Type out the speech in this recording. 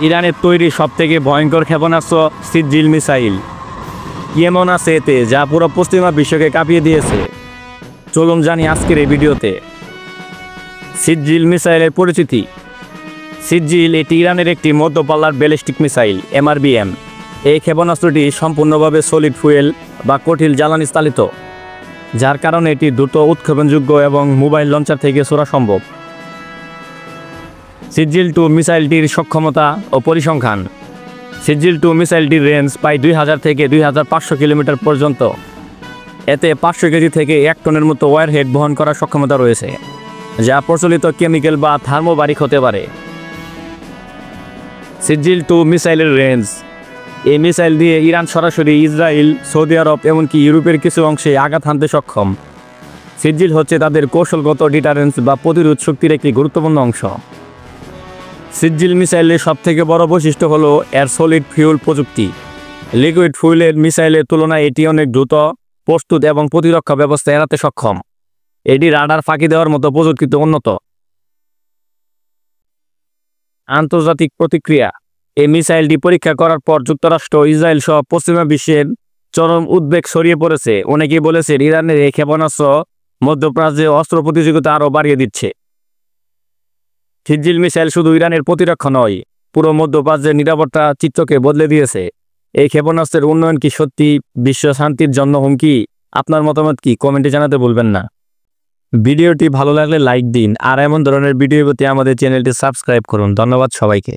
ইরানের তৈরি সবথেকে ভয়ঙ্কর ক্ষেপণাস্ত্র সিজ্জিল মিসাইল। কি এমন আছে এতে যা পুরো পশ্চিমা বিশ্বকে কাঁপিয়ে দিয়েছে? চলুন জানি আজকের এই ভিডিওতে। সিজ্জিল মিসাইলের পরিচিতি। সিজ্জিল এটি ইরানের একটি মধ্যপাল্লার ব্যালিস্টিক মিসাইল MRBM। এই ক্ষেপণাস্ত্রটি সম্পূর্ণভাবে সলিড ফুয়েল বা কঠিন জ্বালানি চালিত, যার কারণে এটি দ্রুত উৎক্ষেপণযোগ্য এবং মোবাইল লঞ্চার থেকে ছোড়া সম্ভব। সিজ্জিল-2 মিসাইলটির সক্ষমতা ও পরিসংখ্যান। সিজ্জিল-2 মিসাইলটির রেঞ্জ প্রায় 2000 থেকে 2500 কিলোমিটার পর্যন্ত। এতে 500 কেজি থেকে 1 টনের মতো ওয়ারহেড বহন করার সক্ষমতা রয়েছে, যা প্রচলিত কেমিক্যাল বা থার্মোবারিক হতে পারে। সিজ্জিল-2 মিসাইলের রেঞ্জ। এই মিসাইল দিয়ে ইরান সরাসরি ইসরায়েল, সৌদি আরব এমনকি ইউরোপের কিছু অংশে আঘাত হানতে সক্ষম। সিজ্জিল হচ্ছে তাদের কৌশলগত ডিটারেন্স বা প্রতিরোধ শক্তির একটি গুরুত্বপূর্ণ অংশ। সিজ্জিল মিসাইলের সবথেকে বড় বৈশিষ্ট্য হলো এর সলিড ফিউল প্রযুক্তি। লিকুইড ফুয়েলের মিসাইলের তুলনায় এটি অনেক দ্রুত, প্রস্তুত এবং প্রতিরক্ষা ব্যবস্থা এড়াতে সক্ষম। এটি রাডার ফাঁকি দেওয়ার মতো প্রযুক্তিতে উন্নত। আন্তর্জাতিক প্রতিক্রিয়া। এই মিসাইলটি পরীক্ষা করার পর যুক্তরাষ্ট্র, ইসরায়েল সহ পশ্চিমা বিশ্বের চরম উদ্বেগ ছড়িয়ে পড়েছে। অনেকেই বলেছেন ইরানের এই ক্ষেপণাস্ত্র মধ্যপ্রাচ্যে অস্ত্র প্রতিযোগিতা আরও বাড়িয়ে দিচ্ছে। সিজ্জিল মিসাইল শুধু ইরানের প্রতিরক্ষা নয়, পুরো মধ্যপ্রাচ্যের নিরাপত্তা চিত্রকে বদলে দিয়েছে। এই ক্ষেপণাস্ত্রের উন্নয়ন কি সত্যি বিশ্ব শান্তির জন্য হুমকি? আপনার মতামত কি কমেন্টে জানাতে ভুলবেন না। ভিডিওটি ভালো লাগলে লাইক দিন, আর এমন ধরনের ভিডিও পেতে আমাদের চ্যানেলটি সাবস্ক্রাইব করুন। ধন্যবাদ সবাইকে।